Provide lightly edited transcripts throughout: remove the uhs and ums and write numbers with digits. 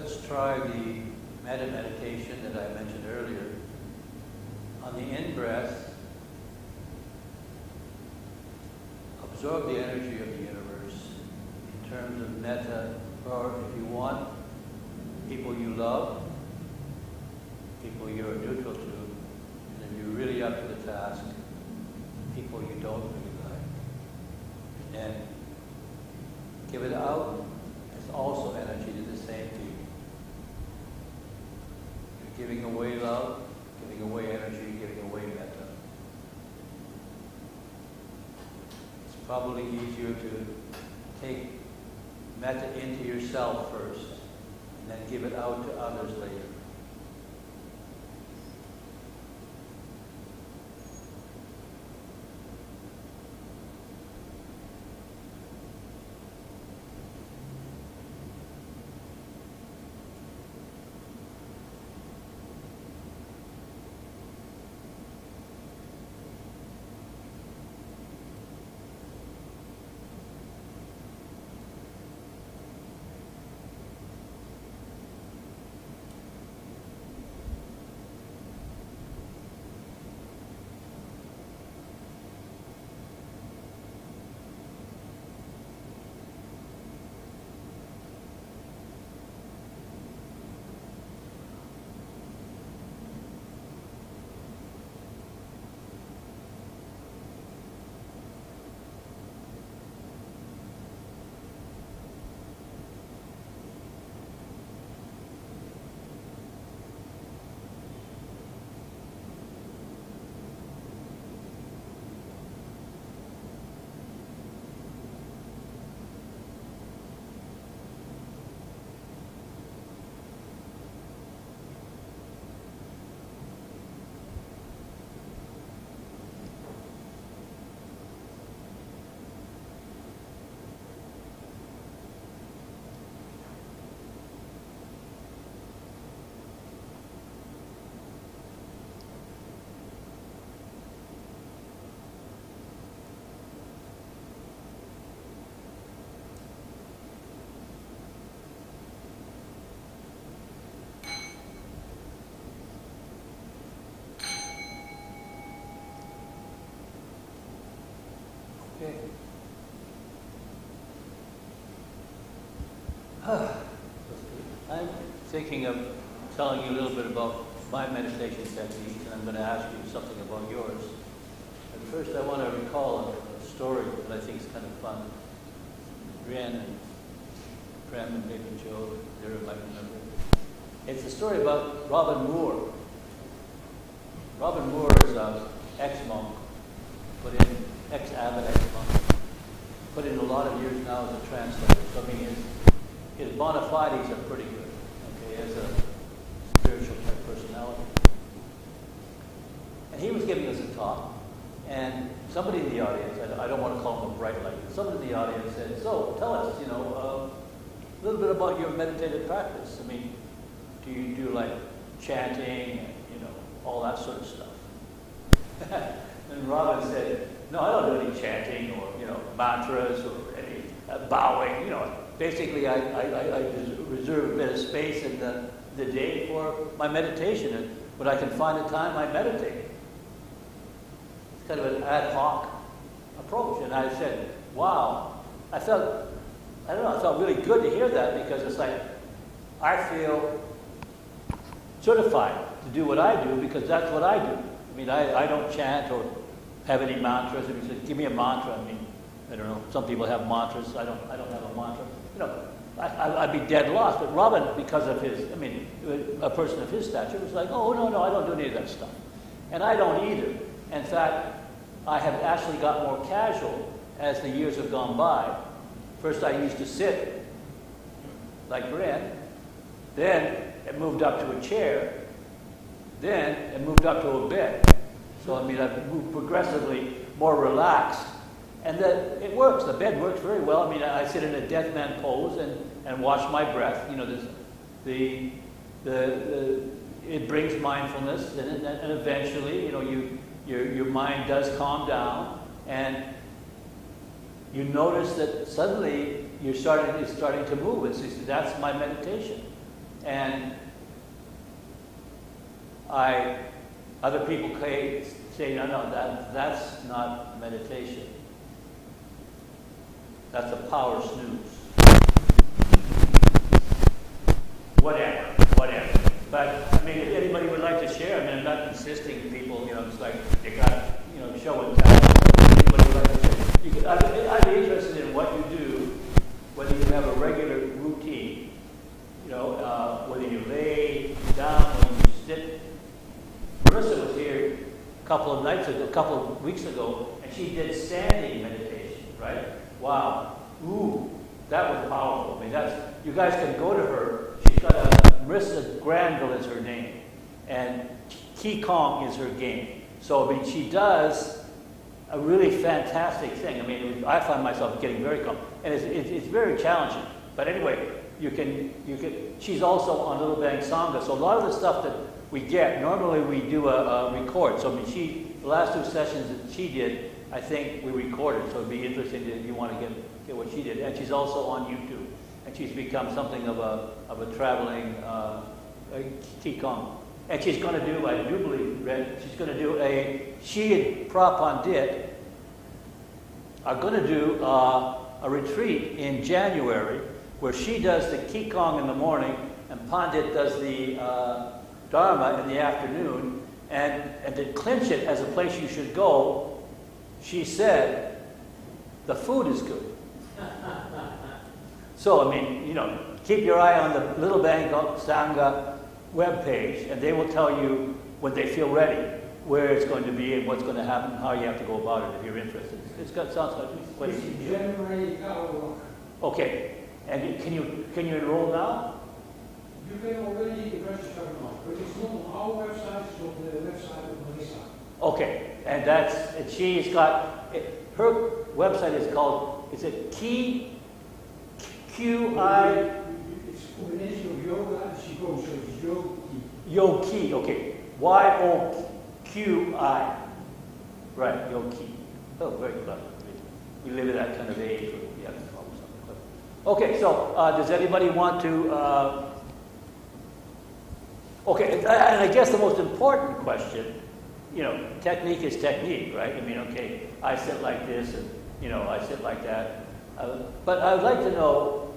Let's try the metta meditation that I mentioned earlier. On the in-breath, absorb the energy of the universe in terms of metta, or if you want, people you love, people you're neutral to, and if you're really up to the task, people you don't really like. And give it out. It's also energy to the same people. You're giving away love, giving away energy, giving away metta. It's probably easier to take metta into yourself first, and then give it out to others later. Okay. I'm thinking of telling you a little bit about my meditation technique, and I'm going to ask you something about yours. But first, I want to recall a story that I think is kind of fun. Brienne and Prem and maybe Joe, they might remember. It's a story about Robin Moore. Robin Moore is an ex-monk, ex-abbot ex-monk, put in a lot of years now as a translator. So I mean, his bona fides are pretty good, okay, as a spiritual type personality. And he was giving us a talk, and somebody in the audience, I don't want to call him a bright light, but somebody in the audience said, so tell us, a little bit about your meditative practice. I mean, do you do like chanting and, all that sort of stuff? And Robin said, no, I don't do any chanting or, mantras or any bowing, Basically, I reserve a bit of space in the day for my meditation. And when I can find the time, I meditate. It's kind of an ad hoc approach. And I said, wow, I felt really good to hear that, because it's like, I feel certified to do what I do because that's what I do. I mean, I don't chant or have any mantras. If you say, give me a mantra, I mean, I don't know. Some people have mantras. I don't have a mantra. I'd be dead lost. But Robin, because of a person of his stature, was like, oh, no, I don't do any of that stuff. And I don't either. In fact, I have actually got more casual as the years have gone by. First, I used to sit like Brienne. Then it moved up to a chair. Then it moved up to a bed. So, I've moved progressively more relaxed. And it works. The bed works very well. I sit in a death man pose and watch my breath. It brings mindfulness, and eventually, your mind does calm down, and you notice that suddenly it's starting to move. That's my meditation. And other people say, no, that's not meditation. That's a power snooze. Whatever. But, I mean, if anybody would like to share, I mean, I'm not insisting people, it's like you got, show and tell. If anybody would like to share. I'd be interested in what you do, whether you have a regular routine, whether you lay down, whether you sit. Marissa was here a couple of weeks ago, and she did standing meditation, right? Wow. Ooh, that was powerful. I mean, you guys can go to her. She's got Marissa Granville is her name, and Qigong is her game. So, I mean, she does a really fantastic thing. I mean, I find myself getting very calm, and it's very challenging. But anyway, you can. She's also on Little Bang Sangha, so a lot of the stuff that we get, normally we do a record. So, I mean, the last 2 sessions that she did, I think we recorded, so it'd be interesting if you want to get what she did. And she's also on YouTube, and she's become something of a traveling Qigong. And she's going to do, I do believe, she's going to do she and Prapandit are going to do a retreat in January where she does the Qigong in the morning and Pandit does the Dharma in the afternoon. And to clinch it as a place you should go, she said, the food is good. So, I mean, keep your eye on the Little Bang Sangha webpage, and they will tell you when they feel ready where it's going to be and what's going to happen, how you have to go about it if you're interested. Sounds like January, okay. And can you enroll now? You can already register now, but it's not on our website, it's on the website of Melissa. Okay, and she's got, her website is called, is it QI? It's a combination of yoga and Qigong, so it's Yogi. Yogi, okay. YOQI. Right, Yogi. Oh, very clever. We live at that kind of age where we have to follow something clever. Okay, so does anybody want to... Okay, and I guess the most important question, technique is technique, right? I mean, okay, I sit like this and, I sit like that. But I would like to know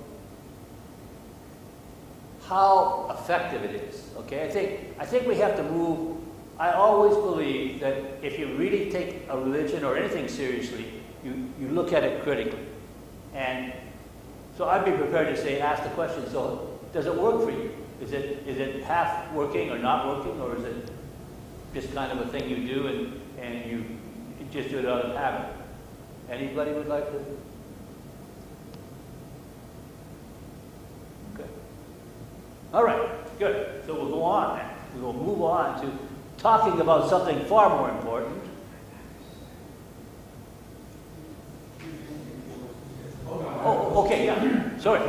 how effective it is, okay? I think we have to move. I always believe that if you really take a religion or anything seriously, you look at it critically. And so I'd be prepared to ask the question, so does it work for you? Is it half working or not working, or is it just kind of a thing you do and you just do it out of habit? Anybody would like to? Okay. All right, good. So we'll go on then. We will move on to talking about something far more important. Oh, okay, yeah. Sorry.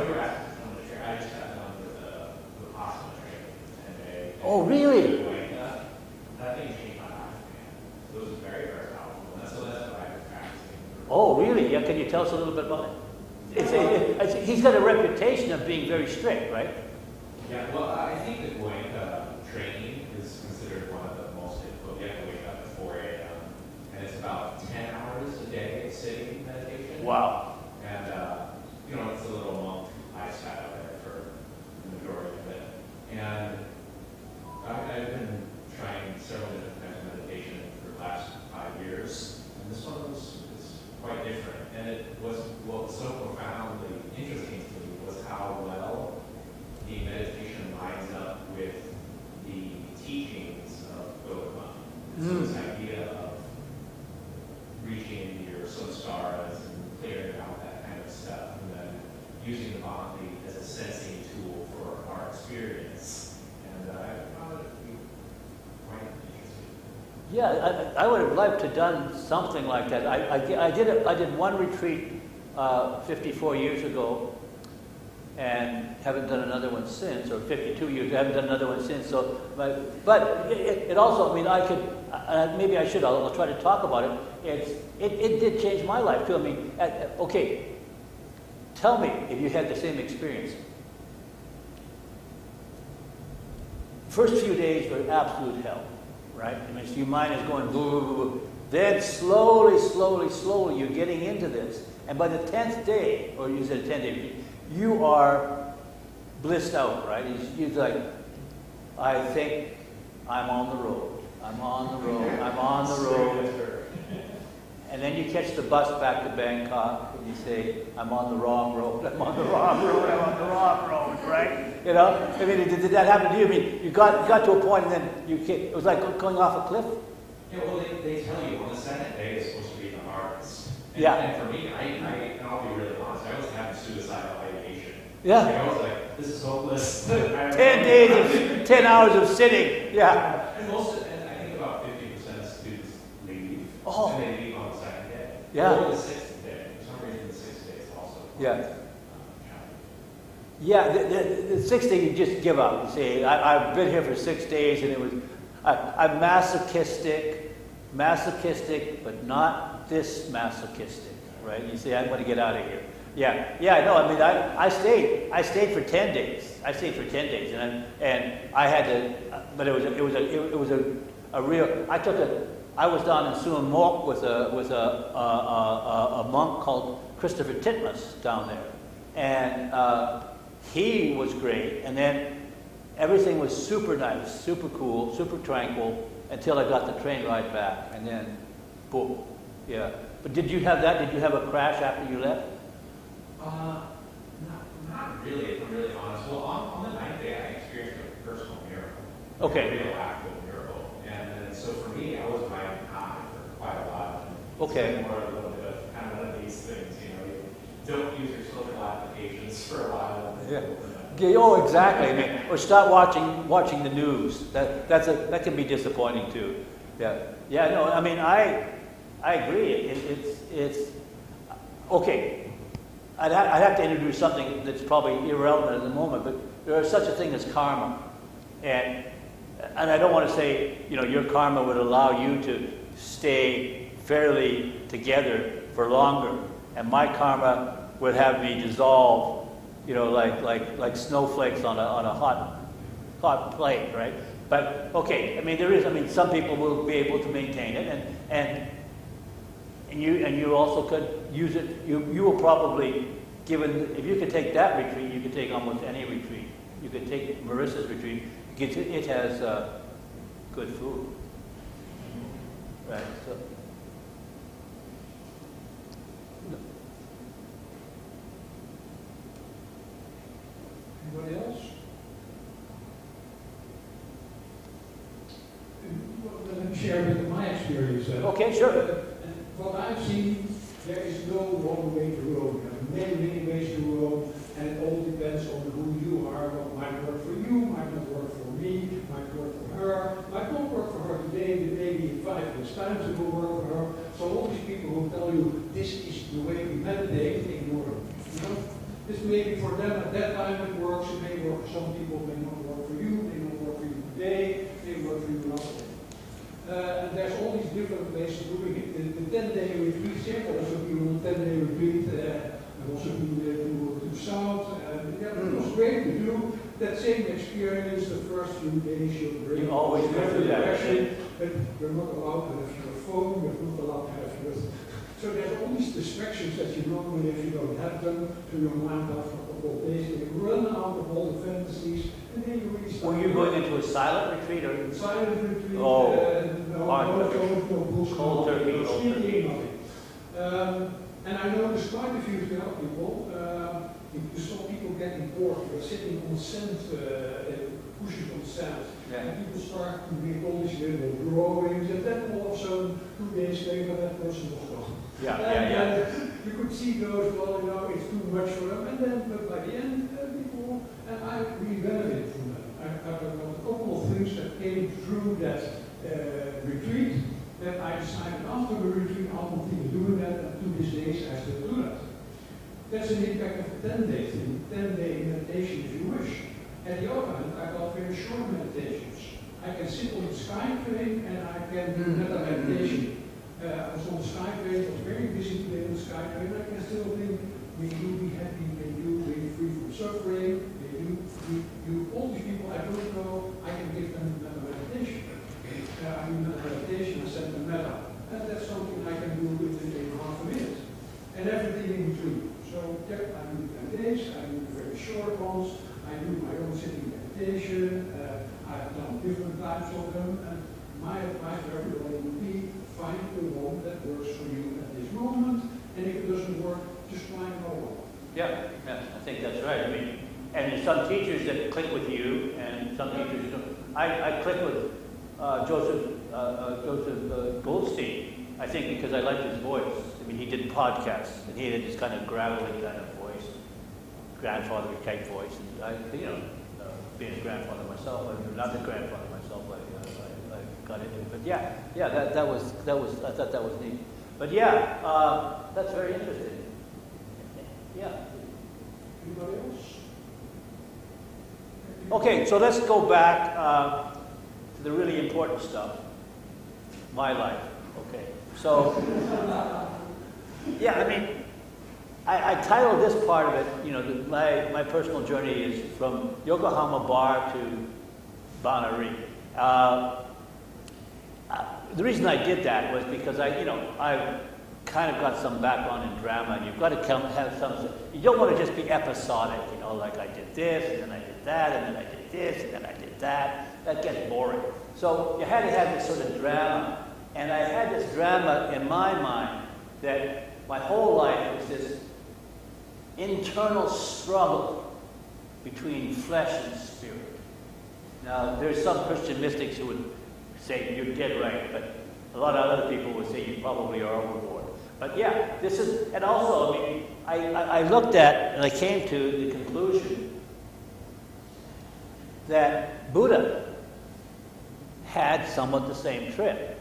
Oh, really? Oh, really? Yeah, can you tell us a little bit about it? He's got a reputation of being very strict, right? Yeah, well, I think that Goenka training is considered one of the most difficult. You have to wake up at 4 a.m. and it's about 10 hours a day of sitting meditation. Wow. And, it's a little monk lifestyle there for the majority of it. And I've been trying several different kinds of meditation for the last 5 years, and this one is quite different. And what was so profoundly interesting to me was how well the meditation lines up with the teachings of Gotama. So this idea of reaching your samskaras and clearing out that kind of stuff, and then using the bhakti as a sensing tool for our experience. And I found it to be quite interesting. Yeah, I would have liked to have done something like that. I did one retreat 54 years ago, and haven't done another one since, or 52 years, I haven't done another one since. So, but it also, I mean, I could, maybe I should, I'll try to talk about it. It did change my life too. I mean, okay, tell me if you had the same experience. first few days were absolute hell, right? I mean, so your mind is going boo, boo, boo, boo. Then slowly, slowly, slowly, you're getting into this. And by the 10th day, or you said 10 day, you are blissed out, right? You're like, I think I'm on the road. I'm on the road. I'm on the road. And then you catch the bus back to Bangkok, and you say, I'm on the wrong road. I'm on the wrong road. I'm on the wrong road, right? You know? I mean, did that happen to you? I mean, you got to a point, and then it was like going off a cliff. Yeah, well, they tell you on the second day is supposed to be the hardest. And, Yeah. And for me, and I'll be really honest, I was having suicidal ideation. Yeah. Like, I was like, this is hopeless. 10 days of 10 hours of sitting. Yeah. And I think about 50% of students leave. Oh. And they leave on the second day. Yeah. Or the sixth day. For some reason, the sixth day is also. Yeah. Yeah, the 6th day you just give up. You say, I've been here for 6 days, and it was, I'm masochistic, but not this masochistic, right? You say, I'm going to get out of here. Yeah, no, I mean, I stayed for 10 days. I stayed for 10 days, and I had to, but it was a real. I was down in Suan Mokkh with a monk called Christopher Titmuss down there, and he was great. And then everything was super nice, super cool, super tranquil until I got the train ride back, and then boom, yeah. But did you have that? Did you have a crash after you left? Not really, if I'm really honest. Well, on the 9th day, I experienced a personal miracle. Okay. A real actual miracle. And so for me, I was riding high for quite a while. Okay. It's more a little bit of kind of one of these things, you know, you don't use your social applications for a while. Yeah. Yeah, oh, exactly. I mean, or start watching the news. That can be disappointing too. Yeah. No, I mean, I agree. It's okay. I'd have to introduce something that's probably irrelevant at the moment, but there is such a thing as karma, and I don't want to say, you know, your karma would allow you to stay fairly together for longer, and my karma would have me dissolve, you know, like snowflakes on a hot plate, right? But okay, I mean, some people will be able to maintain it, and you also could use it. You will probably, given, if you could take that retreat, you could take almost any retreat. You could take Marissa's retreat. It has good food, right? So. Anybody else? Let me share a bit of my experience. Okay, sure. What I've seen, there is no one way to row. There are many ways to row, and it all depends on who you are. What might work for you, might not work for me, might work for her, might not work for her today, but maybe in 5 years' time it will work for her. So all these people who tell you this is the way we meditate, ignore them. You know? This may be for them at that time it works, it may work for some people, it may not work for you, it may not work for you today, it may work for you another day. And there's all these different ways of doing it. The 10-day retreat, there also people on 10-day retreat, and also people to South. It was great to do that same experience the first few days. You always go through that. But you're not allowed to have your phone, you're not allowed to have your... So there's all these distractions that you normally, if you don't have them, to your mind after a couple of days, you run out of all the fantasies, and then you really start... Were you going into a silent retreat or silent retreat? Oh, no, cold turkey, nothing. And I noticed quite a few people. You saw people getting bored. They're sitting on sand, pushing on sand. Yeah. And people start to make all these little drawings, and then all of a sudden, 2 days later, that person was gone. Yeah. You could see those, well, you know, it's too much for them. And then, but by the end, people, and I really benefited from that. I got a couple of things that came through that retreat that I decided after the retreat I'll continue doing that, and to this day I still do that. That's an impact of a 10-day thing, 10-day meditation if you wish. At the other hand, I got very short meditations. I can sit on the SkyTrain and I can do metta meditation. I was on the SkyTrain, I was very busy today on the SkyTrain, I can still think, may you be happy, may you be free from suffering, may you all these people I don't know, I can give Yeah, yeah, I think that's right. I mean, and there's some teachers that click with you, and some teachers don't. I click with Joseph Goldstein, I think because I liked his voice. I mean, he did podcasts, and he had this kind of gravelly kind of voice, grandfather type voice. And I, being a grandfather myself, I'm not a grandfather myself, I got into it. But yeah, that was I thought that was neat. But yeah, that's very interesting. Yeah. Anybody else? Okay, so let's go back to the really important stuff. My life. Okay. So, yeah, I mean, I titled this part of it, my personal journey is from Yokohama Bar to Banari. The reason I did that was because I kind of got some background in drama, and you've got to have some. You don't want to just be episodic, like I did this, and then I did that, and then I did this, and then I did that. That gets boring. So you had to have this sort of drama, and I had this drama in my mind that my whole life was this internal struggle between flesh and spirit. Now, there's some Christian mystics who would say you're dead right, but a lot of other people would say you probably are overboard. But yeah, this is, and also, I mean, I looked at, and I came to the conclusion that Buddha had somewhat the same trip.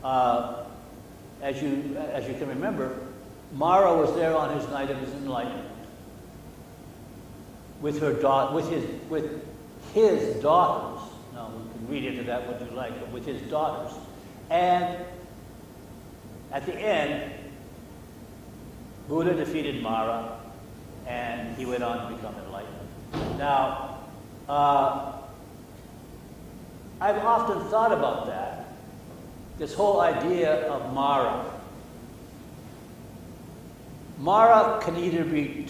As you can remember, Mara was there on his night of his enlightenment with his daughters. Now, we can read into that what you like, but with his daughters. And at the end, Buddha defeated Mara, and he went on to become enlightened. Now, I've often thought about that, this whole idea of Mara. Mara can either be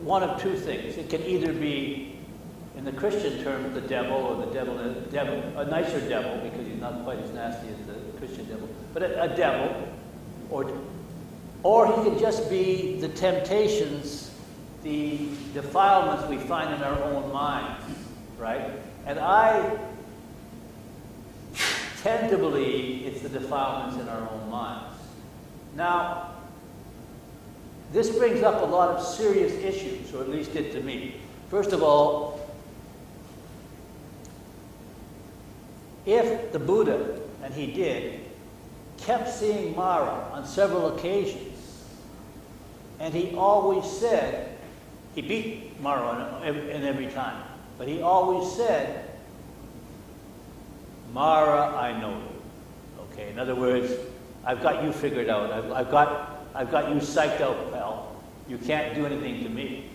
one of two things. It can either be, in the Christian term, the devil, or the devil, a nicer devil, because he's not quite as nasty as the Christian devil, but a devil, or he can just be the temptations, the defilements we find in our own minds, right? And I tend to believe it's the defilements in our own minds. Now, this brings up a lot of serious issues, or at least it to me. First of all, if the Buddha, and he did, kept seeing Mara on several occasions, and he always said, he beat Mara in every time, but he always said, Mara, I know you. Okay, in other words, I've got you figured out. I've got you psyched out, pal. You can't do anything to me.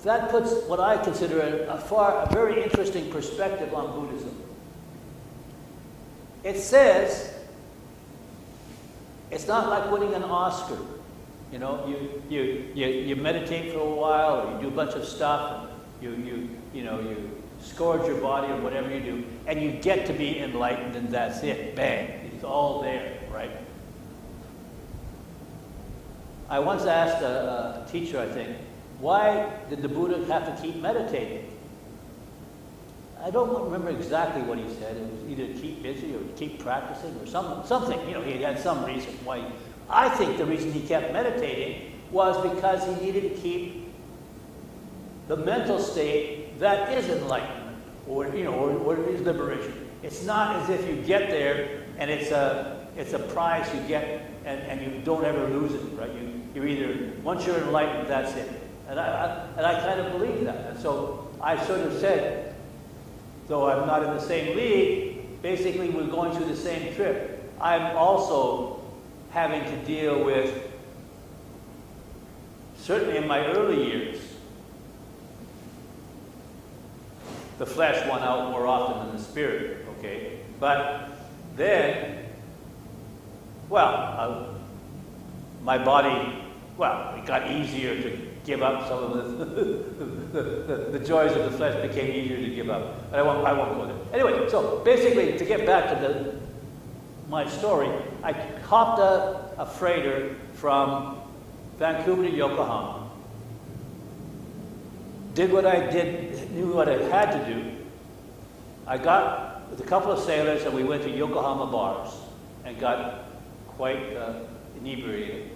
That puts what I consider a very interesting perspective on Buddhism. It says it's not like winning an Oscar. You meditate for a while, or you do a bunch of stuff, and you scourge your body or whatever you do, and you get to be enlightened, and that's it. Bang. It's all there, right? I once asked a teacher, I think, why did the Buddha have to keep meditating? I don't remember exactly what he said. It was either keep busy or keep practicing or something. He had some reason why. I think the reason he kept meditating was because he needed to keep the mental state that is enlightenment, or is liberation. It's not as if you get there and it's a prize you get and you don't ever lose it, right? You're either, once you're enlightened, that's it. And I kind of believe that. And so I sort of said, though I'm not in the same league, basically we're going through the same trip. I'm also having to deal with, certainly in my early years, the flesh won out more often than the spirit, okay? But then, my body, it got easier to give up some of the joys of the flesh became easier to give up. But I won't go there. Anyway, so basically, to get back to my story, I hopped a freighter from Vancouver to Yokohama, did what I did, knew what I had to do. I got with a couple of sailors and we went to Yokohama bars and got quite inebriated.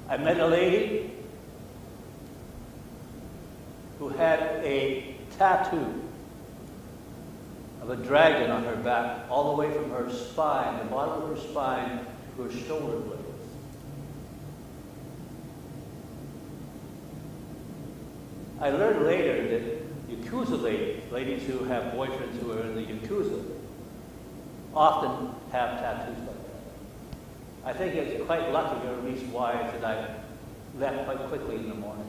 I met a lady who had a tattoo of a dragon on her back, all the way from her spine, the bottom of her spine, to her shoulder blades. I learned later that Yakuza ladies who have boyfriends who are in the Yakuza, often have tattoos like that. I think it's quite lucky, or at least wise, that I left quite quickly in the morning.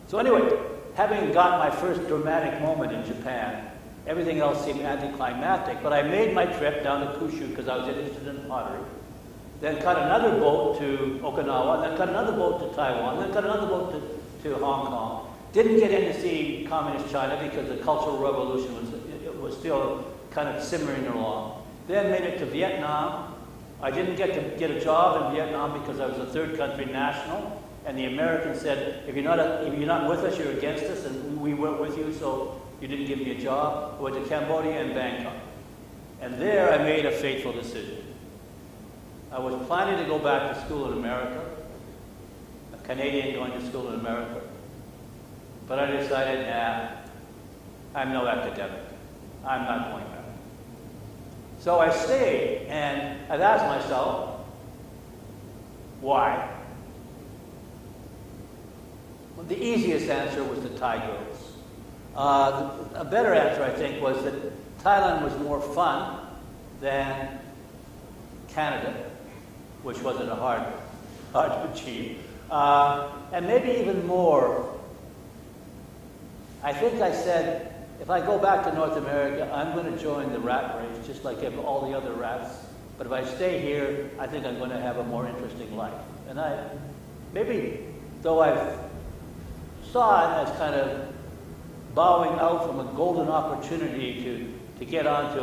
So anyway, having got my first dramatic moment in Japan, everything else seemed anticlimactic, but I made my trip down to Kyushu because I was interested in pottery. Then cut another boat to Okinawa, then cut another boat to Taiwan, then cut another boat to Hong Kong. Didn't get in to see Communist China because the Cultural Revolution was still kind of simmering along. Then made it to Vietnam. I didn't get to get a job in Vietnam because I was a third country national, and the Americans said, if you're not with us, you're against us, and we weren't with you, so you didn't give me a job. I went to Cambodia and Bangkok. And there I made a fateful decision. I was planning to go back to school in America, a Canadian going to school in America. But I decided, I'm no academic. I'm not going back. So I stayed, and I've asked myself, why? Well, the easiest answer was the Thai girls. A better answer, I think, was that Thailand was more fun than Canada, which wasn't hard to achieve. And maybe even more, I think I said, if I go back to North America, I'm going to join the rat race, just like all the other rats. But if I stay here, I think I'm going to have a more interesting life. And maybe, though I saw it as kind of bowing out from a golden opportunity to get on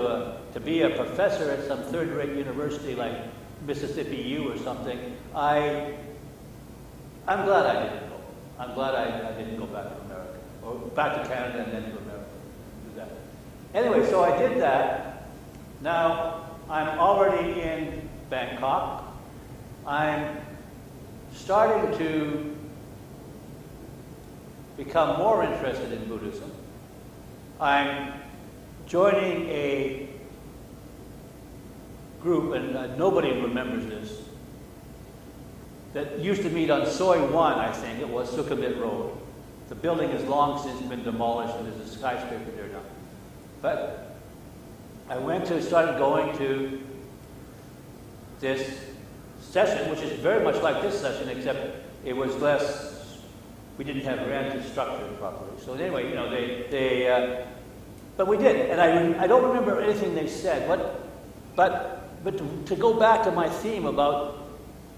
to be a professor at some third-rate university like Mississippi U or something, I'm glad I didn't go. I'm glad I didn't go back to America, or back to Canada and then to America. Do that. Anyway, so I did that. Now I'm already in Bangkok. I'm starting to become more interested in Buddhism. I'm joining a group, and nobody remembers this, that used to meet on Soi 1, I think it was, Sukhumvit Road. The building has long since been demolished and there's a skyscraper there now. But I started going to this session, which is very much like this session, except it was less, we didn't have granted structure properly. So anyway, you know, but we did, and I don't remember anything they said, but to go back to my theme about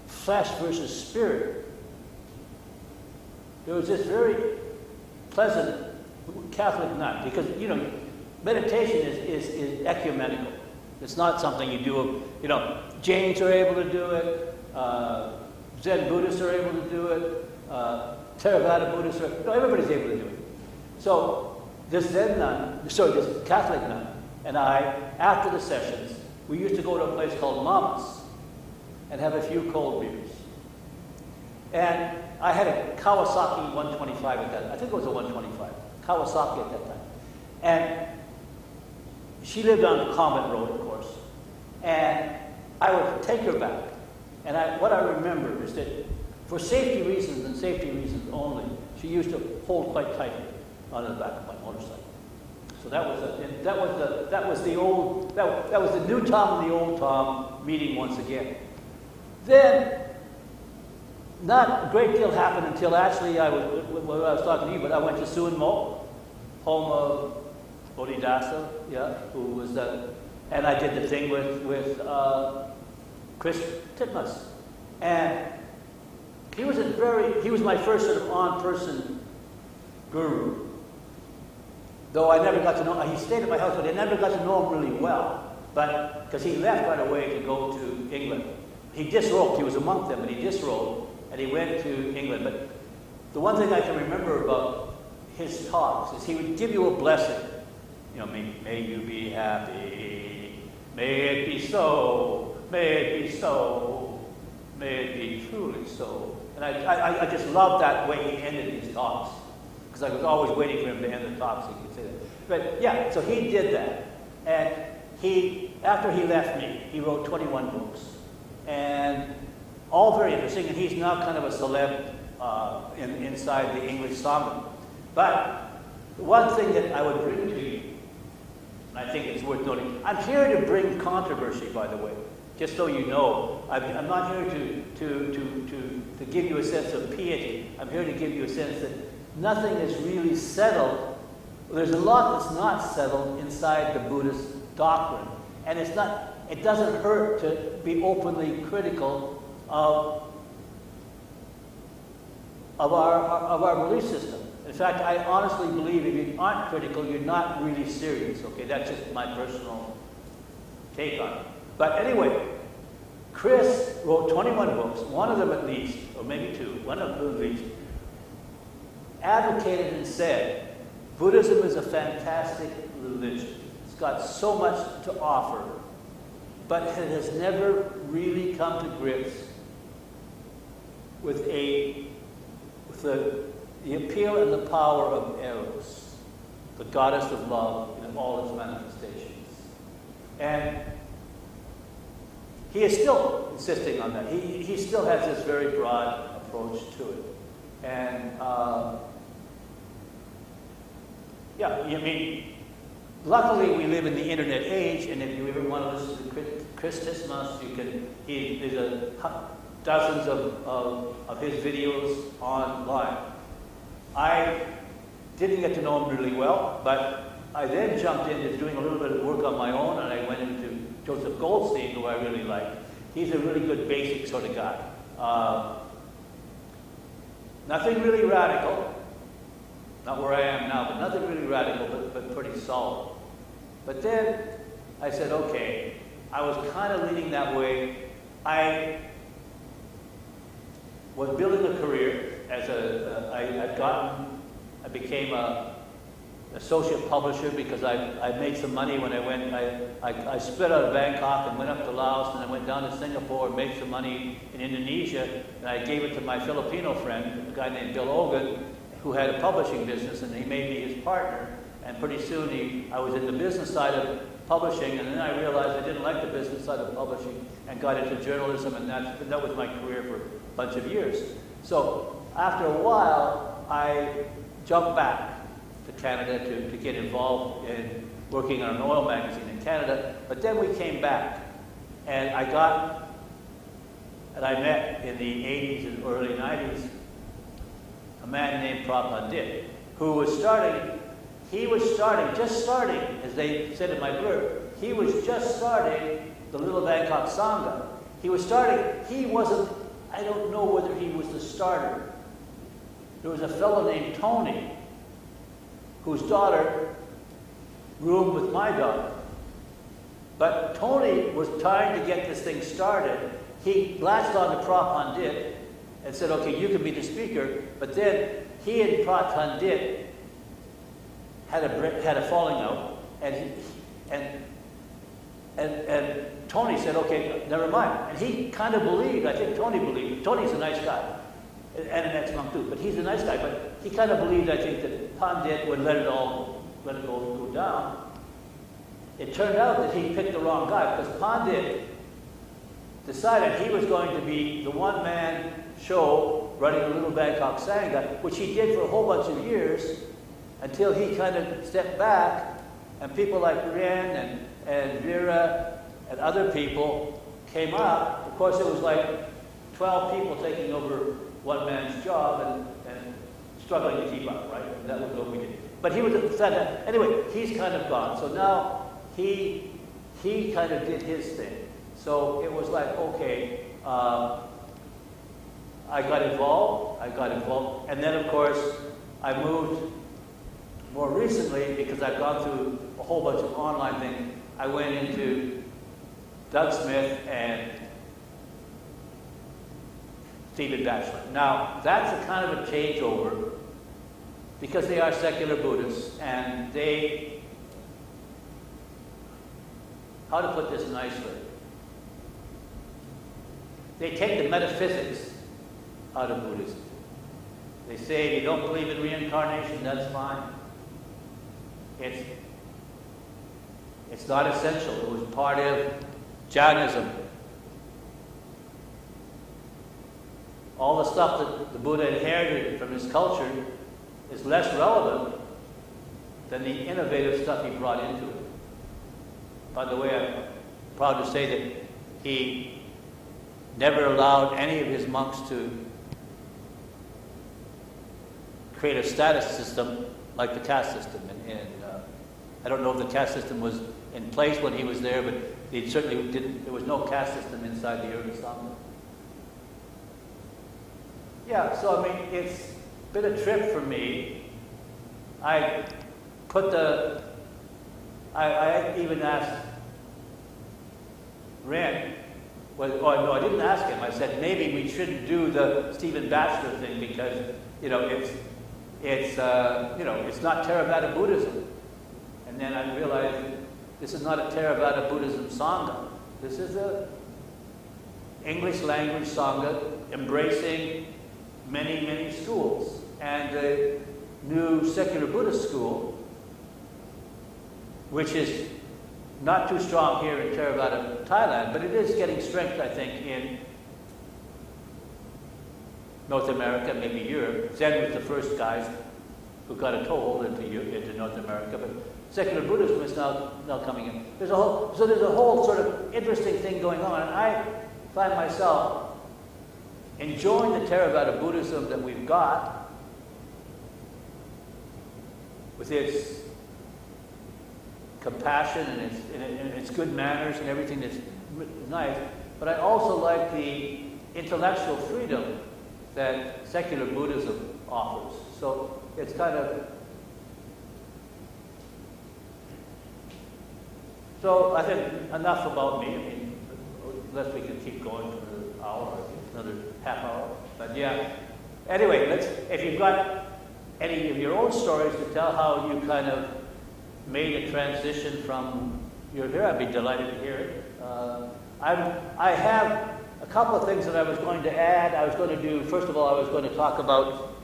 flesh versus spirit, there was this very pleasant Catholic nun, because, you know, meditation is ecumenical. It's not something you do, you know, Jains are able to do it, Zen Buddhists are able to do it, Theravada Buddhists everybody's able to do it. So this this Catholic nun and I, after the sessions, we used to go to a place called Mama's and have a few cold beers. And I had a Kawasaki 125 at that time. I think it was a 125. Kawasaki at that time. And she lived on Convent Road, of course. And I would take her back. And what I remember is that for safety reasons and safety reasons only, she used to hold quite tightly on the back of my motorcycle. So that was the new Tom and the old Tom meeting once again. Then, not a great deal happened until actually when I was talking to you, but I went to Suan Mo, home of Bodhidasa, who was and I did the thing with Chris Titmus, and he was my first sort of on-person guru. Though I never got to know, he stayed at my house, but I never got to know him really well. But, because he left right away to go to England. He disrobed, he was a monk then, but he disrobed, and he went to England. But the one thing I can remember about his talks is he would give you a blessing. You know, may you be happy, may it be so, may it be so, may it be truly so. And I just loved that way he ended his talks, because I was always waiting for him to end the talks so he could say that. But yeah, so he did that. And after he left me, he wrote 21 books. And all very interesting, and he's now kind of a celeb inside the English Sangha. But one thing that I would bring to you, and I think it's worth noting, I'm here to bring controversy, by the way, just so you know. I'm not here to give you a sense of piety. I'm here to give you a sense that nothing is really settled. There's a lot that's not settled inside the Buddhist doctrine. And it doesn't hurt to be openly critical of our belief system. In fact, I honestly believe if you aren't critical, you're not really serious, okay? That's just my personal take on it. But anyway, Chris wrote 21 books, one of them at least, or maybe two, one of them at least, advocated and said, Buddhism is a fantastic religion. It's got so much to offer, but it has never really come to grips with the appeal and the power of Eros, the goddess of love in all its manifestations. And he is still insisting on that. He still has this very broad approach to it. And yeah, I mean, luckily we live in the internet age, and if you ever want to listen to Chris Tismas, there's dozens of his videos online. I didn't get to know him really well, but I then jumped into doing a little bit of work on my own, and I went into Joseph Goldstein, who I really like. He's a really good basic sort of guy. Nothing really radical, not where I am now, but nothing really radical, but pretty solid. But then I said, okay, I was kind of leaning that way. I was building a career as I became a associate publisher because I made some money when I went. I split out of Bangkok and went up to Laos, and I went down to Singapore and made some money in Indonesia, and I gave it to my Filipino friend, a guy named Bill Ogun, who had a publishing business, and he made me his partner. And pretty soon I was in the business side of publishing, and then I realized I didn't like the business side of publishing and got into journalism, and that was my career for a bunch of years. So after a while, I jumped back to Canada to get involved in working on an oil magazine in Canada. But then we came back, and I met in the 80s and early 90s a man named Prabhu Pandit, who was just starting, as they said in my blurb, he was just starting the Little Bangkok Sangha. He wasn't, I don't know whether he was the starter. There was a fellow named Tony, whose daughter roomed with my daughter. But Tony was trying to get this thing started. He latched on to Prabhu Pandit and said, okay, you can be the speaker. But then he and Prabhu Pandit had a falling out, and Tony said, okay, never mind. And he kind of believed, I think Tony believed, Tony's a nice guy, and an ex-monk too, but he's a nice guy, but he kind of believed, I think, that Pandit would let it go down. It turned out that he picked the wrong guy, because Pandit decided he was going to be the one-man show running the Little Bangkok Sangha, which he did for a whole bunch of years, until he kind of stepped back, and people like Ren and Vera and other people came up. Of course, it was like 12 people taking over one man's job and struggling to keep up, right? And that was what we did. But he was anyway, he's kind of gone. So now he kind of did his thing. So it was like, okay, I got involved, and then of course I moved. More recently, because I've gone through a whole bunch of online things, I went into Doug Smith and Stephen Batchelor. Now, that's a kind of a changeover because they are secular Buddhists, and they, how to put this nicely, they take the metaphysics out of Buddhism. They say, if you don't believe in reincarnation, that's fine. It's not essential. It was part of Jainism. All the stuff that the Buddha inherited from his culture is less relevant than the innovative stuff he brought into it. By the way, I'm proud to say that he never allowed any of his monks to create a status system like the caste system. And I don't know if the caste system was in place when he was there, but he certainly didn't. There was no caste system inside the Urga Sangha. Yeah, so I mean, it's been a trip for me. I even asked Ren, no, I didn't ask him. I said, maybe we shouldn't do the Stephen Batchelor thing because, it's not Theravada Buddhism. And then I realized this is not a Theravada Buddhism Sangha. This is a English language Sangha embracing many, many schools. And the new secular Buddhist school, which is not too strong here in Theravada, Thailand, but it is getting strength, I think, in North America, maybe Europe. Zen was the first guys who got a toehold into North America, but secular Buddhism is now coming in. There's a whole sort of interesting thing going on, and I find myself enjoying the Theravada Buddhism that we've got with its compassion and its good manners and everything that's nice, but I also like the intellectual freedom that secular Buddhism offers. So it's kind of... So I think enough about me. I mean, unless we can keep going for another hour, another half hour. But yeah. Anyway, if you've got any of your own stories to tell how you kind of made a transition from you're here, I'd be delighted to hear it. I have a couple of things that I was going to add. I was going to do, first of all, I was going to talk about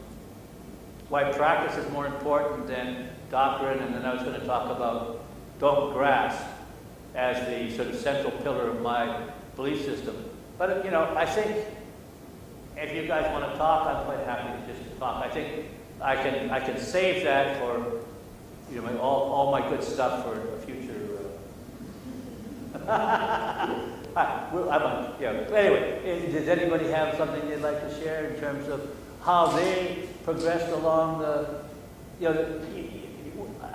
why practice is more important than doctrine, and then I was going to talk about don't grasp as the sort of central pillar of my belief system. But, I think if you guys want to talk, I'm quite happy to just talk. I think I can save that for all my good stuff for a future. Anyway, does anybody have something they'd like to share in terms of how they progressed along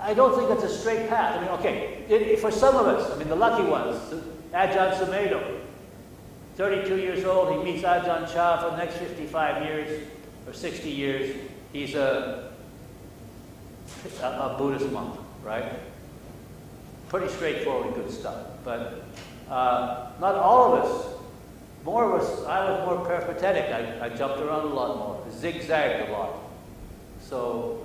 I don't think it's a straight path. I mean, okay, for some of us, the lucky ones, Ajahn Sumedho, 32 years old, he meets Ajahn Chah for the next 55 years or 60 years. He's a Buddhist monk, right? Pretty straightforward, good stuff. But not all of us. More of us, I was more peripatetic. I jumped around a lot more, zigzagged a lot. So,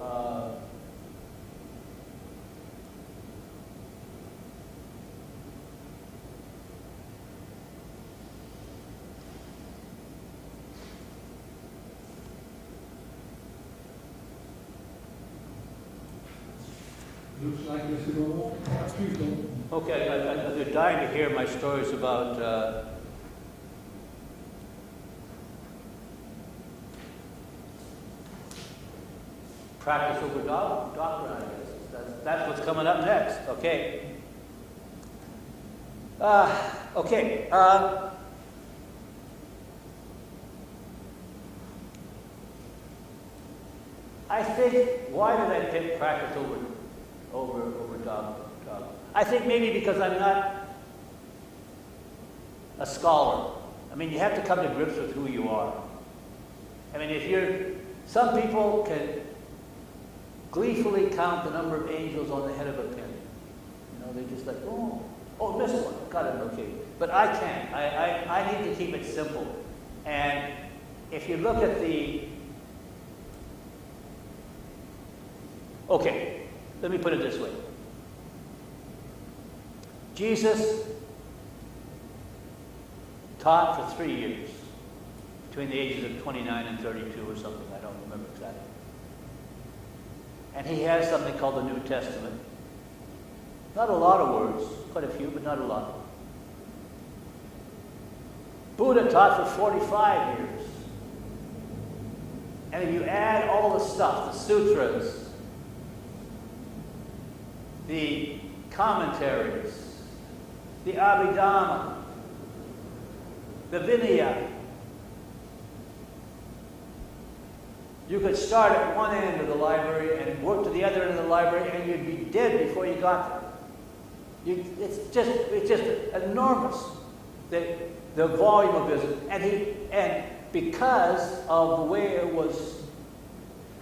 looks like Mr. Noble. Please don't. okay, they're dying to hear my stories about practice over doctrine, I guess. That's what's coming up next. Okay. Okay. I think, why did I pick practice over dogma? I think maybe because I'm not a scholar. You have to come to grips with who you are. Some people can gleefully count the number of angels on the head of a pin. They're just like, oh, this one, got it, okay. but I can't. I need to keep it simple. And if you look at okay, let me put it this way. Jesus taught for 3 years, between the ages of 29 and 32 or something, I don't remember exactly. And he has something called the New Testament. Not a lot of words, quite a few, but not a lot. Buddha taught for 45 years. And if you add all the stuff, the sutras, the commentaries, the Abhidhamma, the Vinaya, you could start at one end of the library and work to the other end of the library, and you'd be dead before you got there. It's just enormous, the volume of this. And because of the way it was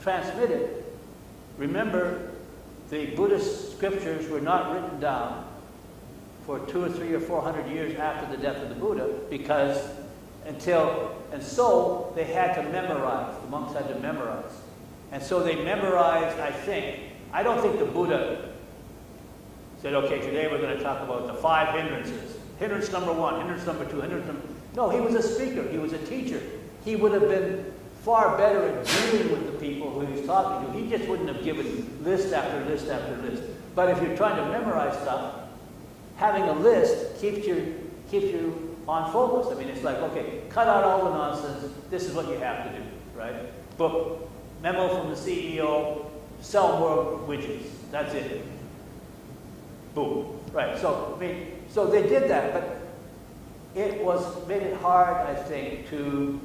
transmitted, remember, the Buddhist scriptures were not written down for 200 or 300 or 400 years after the death of the Buddha, and so they had to memorize. The monks had to memorize. And so they memorized, I don't think the Buddha said, okay, today we're going to talk about the 5 hindrances. Hindrance number 1, hindrance number 2, hindrance number... No, he was a speaker. He was a teacher. He would have been far better at dealing with the people who he was talking to. He just wouldn't have given list after list after list. But if you're trying to memorize stuff, having a list keeps you on focus. I mean, it's like, okay, cut out all the nonsense. This is what you have to do, right? Book, memo from the CEO, sell more widgets. That's it. Boom. Right. So, so they did that, but it made it hard, I think, to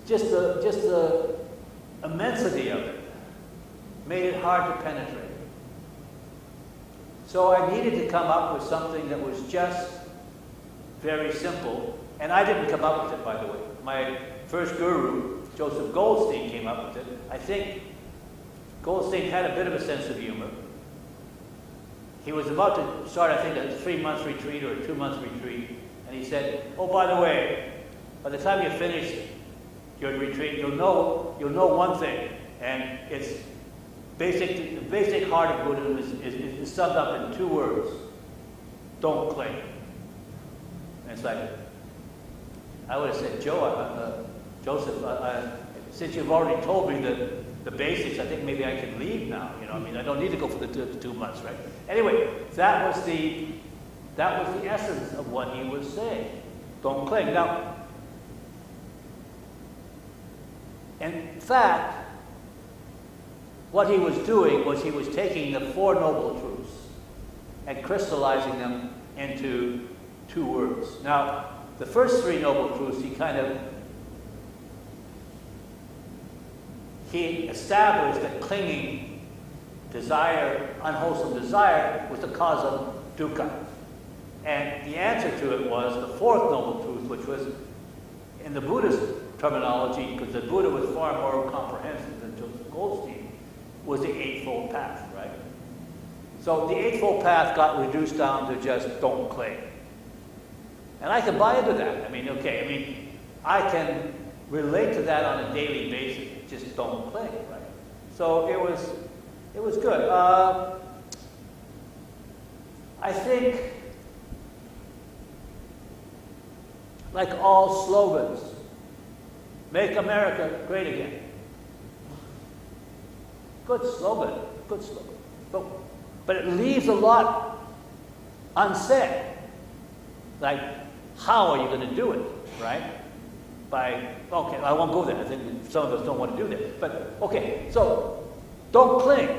just the immensity of it made it hard to penetrate. So I needed to come up with something that was just very simple, and I didn't come up with it, by the way. My first guru, Joseph Goldstein, came up with it. I think Goldstein had a bit of a sense of humor. He was about to start, I think, a 3-month retreat or a 2-month retreat, and he said, oh, by the way, by the time you finish your retreat, you'll know one thing, and it's the basic heart of Buddhism is summed up in 2 words: don't cling. And it's like, I would have said, Joseph, since you've already told me the basics, I think maybe I can leave now. You know, I mean, I don't need to go for the 2 months, right? Anyway, that was the essence of what he was saying. Don't cling. Now, in fact, what he was doing was he was taking the 4 Noble Truths and crystallizing them into 2 words. Now, the first 3 Noble Truths, he established that clinging, desire, unwholesome desire, was the cause of dukkha. And the answer to it was the 4th Noble Truth, which was, in the Buddhist terminology, because the Buddha was far more comprehensive than Joseph Goldstein, was the Eightfold Path, right? So the Eightfold Path got reduced down to just don't cling. And I can buy into that. I can relate to that on a daily basis. Just don't cling, right? So it was good. I think, like all slogans, make America great again. Good slogan. But it leaves a lot unsaid. Like, how are you going to do it, right? Okay, I won't go there. I think some of us don't want to do that. But, okay, so don't cling.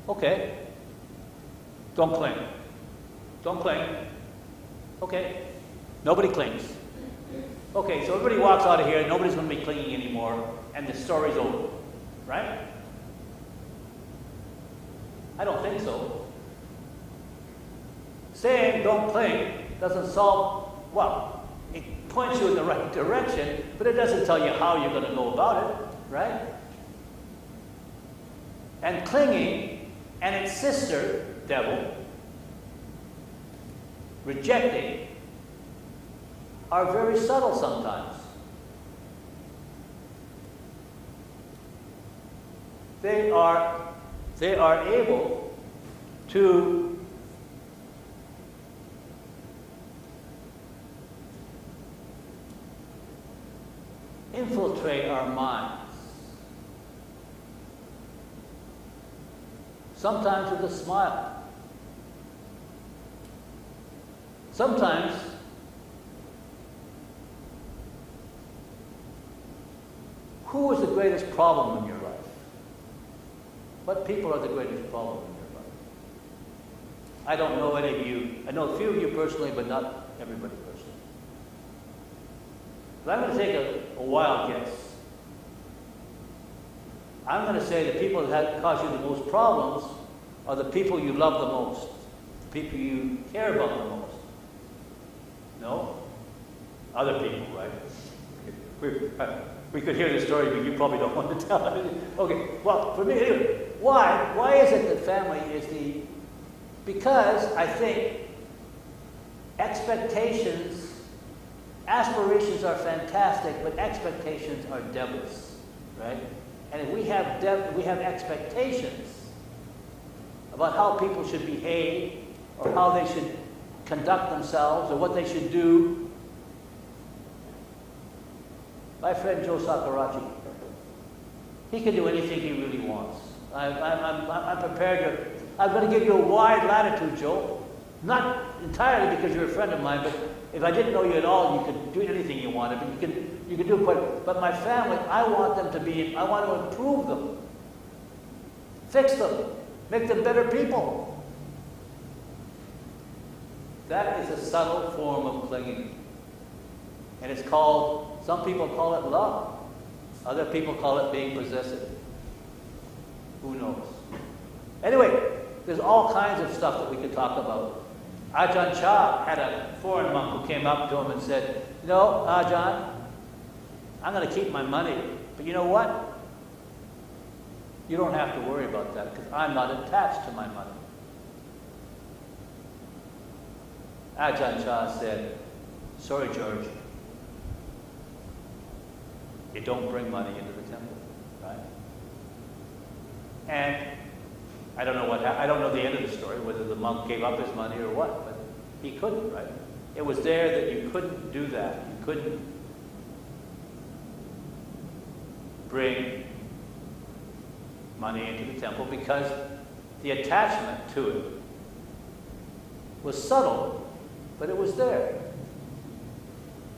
Okay. Don't cling. Don't cling. Okay. Nobody clings. Okay, so everybody walks out of here, nobody's going to be clinging anymore, and the story's over. Right? I don't think so. Saying don't cling doesn't solve, well, it points you in the right direction, but it doesn't tell you how you're going to go about it, right? And clinging and its sister, devil, rejecting, are very subtle sometimes. They are able to infiltrate our minds. Sometimes with a smile. Sometimes who is the greatest problem in your life? What people are the greatest problem in your life? I don't know any of you. I know a few of you personally, but not everybody personally. But I'm going to take a wild guess. I'm going to say the people that cause you the most problems are the people you love the most, the people you care about the most. No? Other people, right? We could hear the story, but you probably don't want to tell it. Okay, well, for me, anyway, why is it that family is the... Because I think expectations, aspirations are fantastic, but expectations are devils, right? And if we have expectations about how people should behave, or how they should conduct themselves, or what they should do. My friend Joe Sakarachi, he can do anything he really wants. I'm prepared to... I'm going to give you a wide latitude, Joe. Not entirely because you're a friend of mine, but if I didn't know you at all, you could do anything you wanted. But you could do quite... But my family, I want them to be... I want to improve them. Fix them. Make them better people. That is a subtle form of clinging. And it's called... Some people call it love. Other people call it being possessive. Who knows? Anyway, there's all kinds of stuff that we could talk about. Ajahn Chah had a foreign monk who came up to him and said, you know, Ajahn, I'm going to keep my money, but you know what? You don't have to worry about that because I'm not attached to my money. Ajahn Chah said, sorry, George, you don't bring money into the temple, right? And I don't know I don't know the end of the story, whether the monk gave up his money or what, but he couldn't, right? It was there that you couldn't do that. You couldn't bring money into the temple because the attachment to it was subtle, but it was there.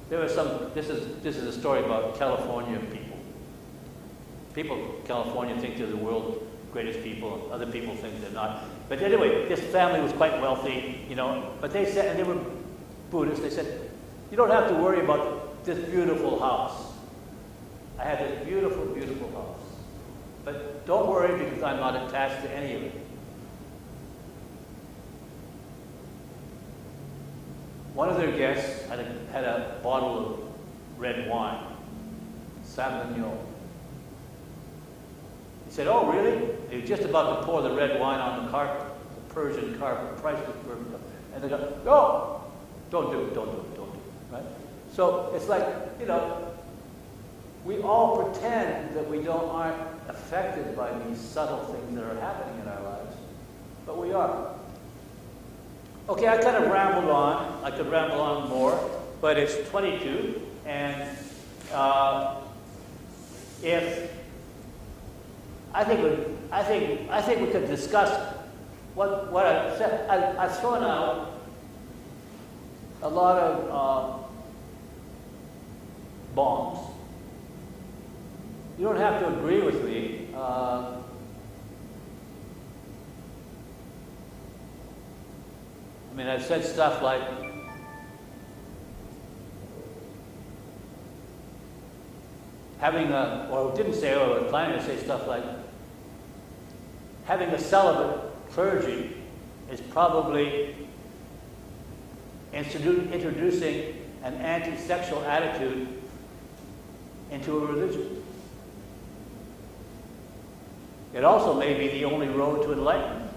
There were some, this is a story about California people. People in California think they're the world's greatest people. Other people think they're not. But anyway, this family was quite wealthy, you know. But they said, and they were Buddhists, they said, you don't have to worry about this beautiful house. I have this beautiful, beautiful house. But don't worry because I'm not attached to any of it. One of their guests had a bottle of red wine, Sauvignon. He said, oh, really? He was just about to pour the red wine on the carpet, the Persian carpet, priceless Persian carpet. And they go, no, don't do it, don't do it, don't do it, right? So it's like, you know, we all pretend that we aren't affected by these subtle things that are happening in our lives, but we are. Okay, I kind of rambled on. I could ramble on more, but it's 22, and if I think we could discuss what I said. I've thrown out a lot of bombs. You don't have to agree with me. I mean, I've said stuff like, or didn't say, or I was planning to say stuff like, having a celibate clergy is probably introducing an anti-sexual attitude into a religion. It also may be the only road to enlightenment.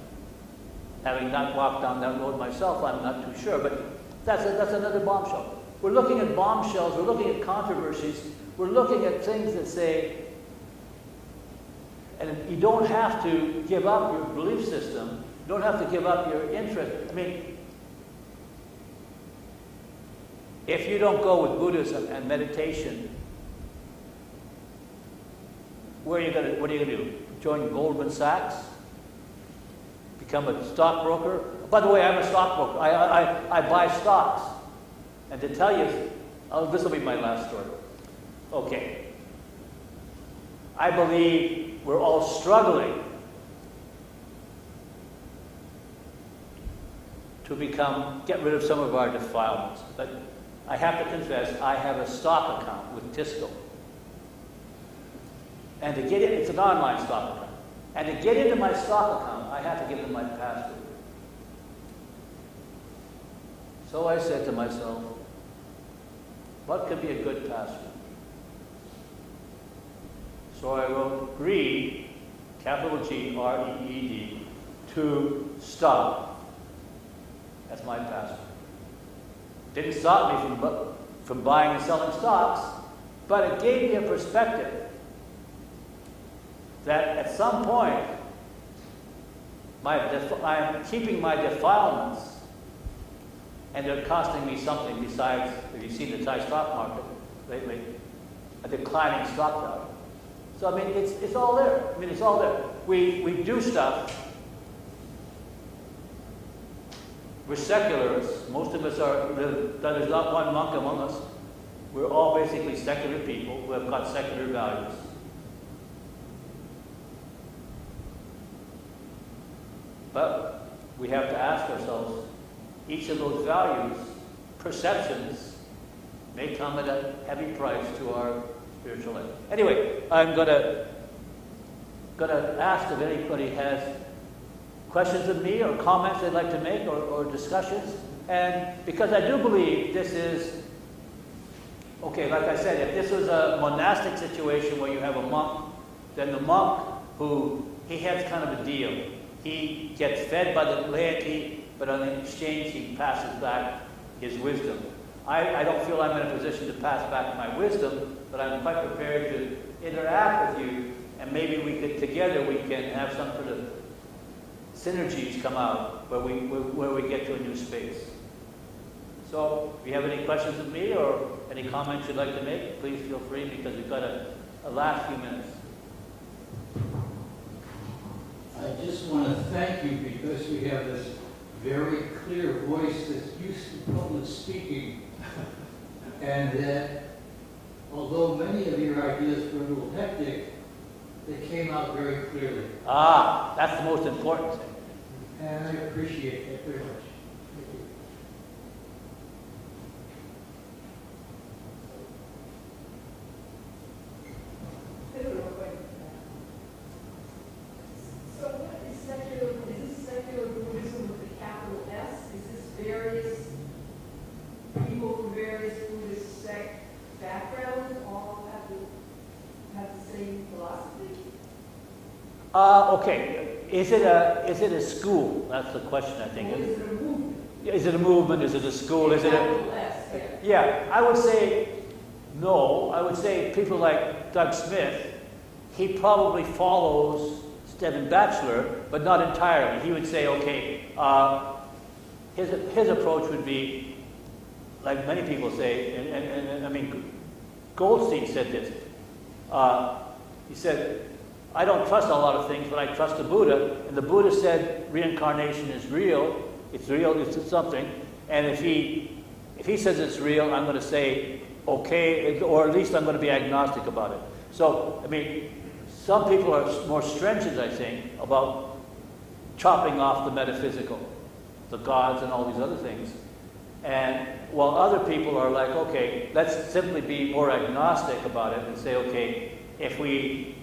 Having not walked down that road myself, I'm not too sure, but that's another bombshell. We're looking at bombshells, we're looking at controversies, we're looking at things that say, and you don't have to give up your belief system, you don't have to give up your interest. I mean, if you don't go with Buddhism and meditation, what are you going to do? Join Goldman Sachs? Become a stockbroker? By the way, I'm a stockbroker. I buy stocks. And to tell you, this will be my last story. Okay. I believe we're all struggling to get rid of some of our defilements. But I have to confess, I have a stock account with Tisco. And to get it, it's an online stock account. And to get into my stock account, I have to give them my password. So I said to myself, what could be a good password? So I wrote greed, capital G, R-E-E-D, to stop. That's my password. Didn't stop me from buying and selling stocks, but it gave me a perspective that at some point, I'm keeping my defilements, and they're costing me something besides, if you've seen the Thai stock market lately, a declining stock value. So, I mean, it's all there. I mean, it's all there. We do stuff. We're secularists. Most of us are, there's not one monk among us. We're all basically secular people who have got secular values. But we have to ask ourselves, each of those values, perceptions, may come at a heavy price to our spiritual life. Anyway, I'm gonna ask if anybody has questions of me or comments they'd like to make or discussions. And because I do believe this is, okay, like I said, if this was a monastic situation where you have a monk, then the monk he has kind of a deal. He gets fed by the laity, but on the exchange he passes back his wisdom. I don't feel I'm in a position to pass back my wisdom, but I'm quite prepared to interact with you, and maybe together we can have some sort of synergies come out where we get to a new space. So if you have any questions of me or any comments you'd like to make, please feel free, because we've got a last few minutes. I just want to thank you because we have this very clear voice that's used to public speaking, and that although many of your ideas were a little hectic, they came out very clearly. Ah, that's the most important thing. And I appreciate that very much. Thank you. So what is secular? Is this secular Buddhism with a capital S? Is this various people from various Buddhist sect backgrounds all have the same philosophy? Okay. Is it a school? That's the question, I think. Or is it a movement? Is it a movement? Is it a school? Is it Capital S, Yeah, I would say no. I would say people like Doug Smith, he probably follows Stephen Batchelor, but not entirely. He would say, okay, his approach would be, like many people say, and I mean, Goldstein said this. He said, I don't trust a lot of things, but I trust the Buddha. And the Buddha said reincarnation is real. It's real, it's something. And if he says it's real, I'm going to say, okay, or at least I'm going to be agnostic about it. So, I mean, some people are more stringent, I think, about chopping off the metaphysical, the gods and all these other things. And while other people are like, okay, let's simply be more agnostic about it and say, okay, if we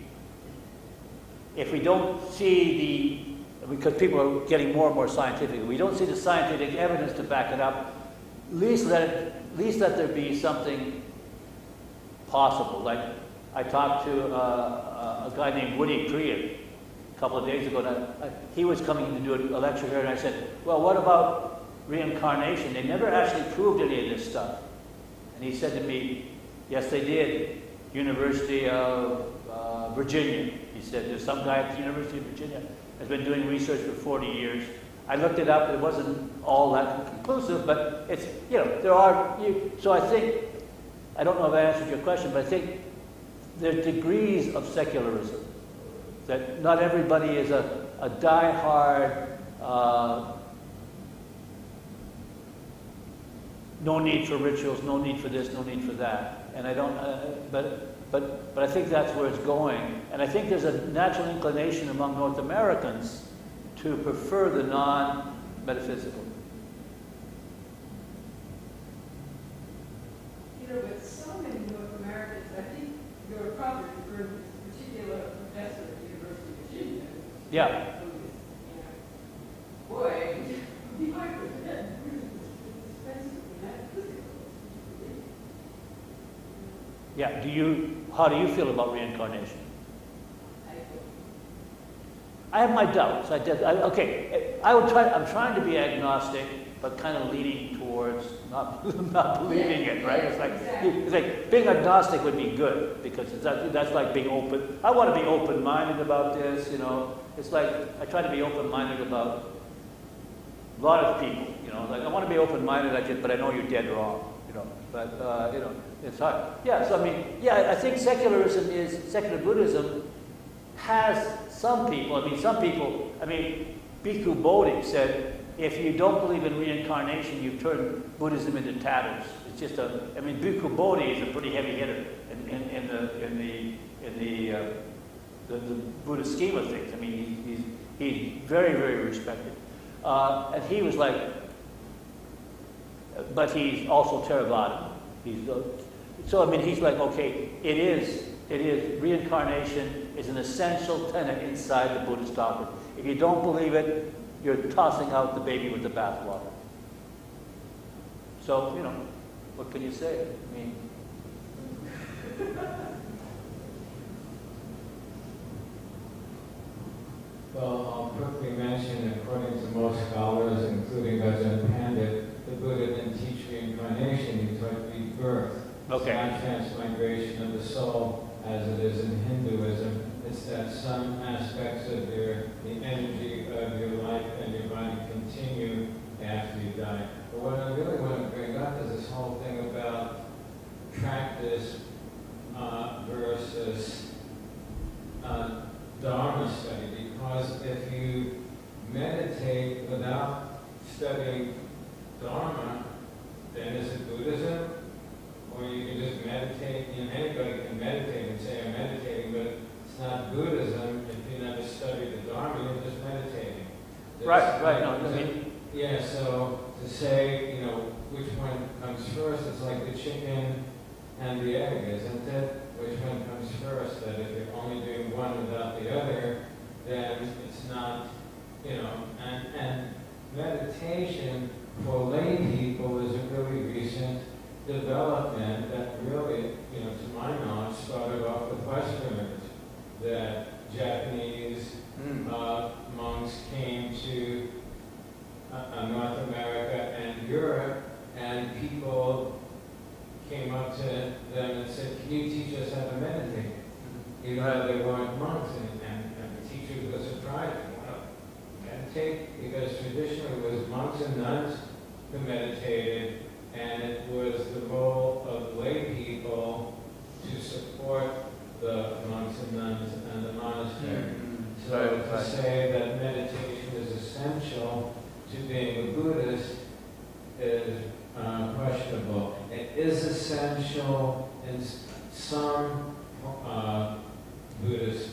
don't see because people are getting more and more scientific, we don't see the scientific evidence to back it up, at least let there be something possible. Like I talked to a guy named Woody Crean, a couple of days ago, and he was coming to do a lecture here, and I said, well, what about reincarnation? They never actually proved any of this stuff. And he said to me, yes, they did. University of Virginia. He said, there's some guy at the University of Virginia has been doing research for 40 years. I looked it up. It wasn't all that conclusive, but it's, you know, there are, so I think, I don't know if I answered your question, but I think there are degrees of secularism. That not everybody is a die-hard, no need for rituals, no need for this, no need for that. And I don't, but I think that's where it's going. And I think there's a natural inclination among North Americans to prefer the non-metaphysical. You know, but so many North Americans, I think you're probably referring to this particular professor at the University of Virginia. Yeah. Who is, you know, boy, he might pretend it's expensive and not physical. Yeah, how do you feel about reincarnation? I think. I have my doubts. I'm trying to be agnostic, but kind of leaning towards not believing it, right? It's like being agnostic would be good, because that's like being open. I want to be open-minded about this, you know. It's like I try to be open-minded about a lot of people, you know. Like I want to be open-minded, but I know you're dead wrong, you know. But you know, it's hard. Yeah. So I mean, yeah, I think secular Buddhism has some people. I mean, Bhikkhu Bodhi said, if you don't believe in reincarnation, you've turned Buddhism into tatters. It's just Bhikkhu Bodhi is a pretty heavy hitter in the Buddhist scheme of things. I mean, he's very, very respected. And he was like, but he's also Theravada. So I mean, he's like, okay, it is reincarnation is an essential tenet inside the Buddhist doctrine. If you don't believe it, you're tossing out the baby with the bathwater. So, you know, what can you say? I mean, well, I'll quickly mention, according to most scholars, including Ajahn Pandit, the Buddha didn't teach reincarnation, he taught rebirth. okay. It's not transmigration of the soul as it is in Hinduism. It's that some aspects of the energy of your life and your body continue after you die. But what I really want to bring up is this whole thing about practice versus Dharma study. Because if you meditate without studying Dharma, then is it Buddhism? Or you can just meditate, and anybody can meditate and say, I'm meditating, but it's not Buddhism if you never study the Dharma, you're just meditating. Right, no, I mean, yeah, so to say, you know, which one comes first, it's like the chicken and the egg, isn't it? Which one comes first? That if you're only doing one without the other, then it's not, you know, and meditation for lay people is a really recent development that really, you know, to my knowledge, started off with Westerners, that Japanese monks came to North America and Europe, and people came up to them and said, can you teach us how to meditate? Even though they weren't monks, and the teachers were surprised. Well, meditate? Because traditionally it was monks and nuns who meditated, and it was the role of lay people to support the monks and nuns and the monastery. So to say that meditation is essential to being a Buddhist is questionable. It is essential in some Buddhist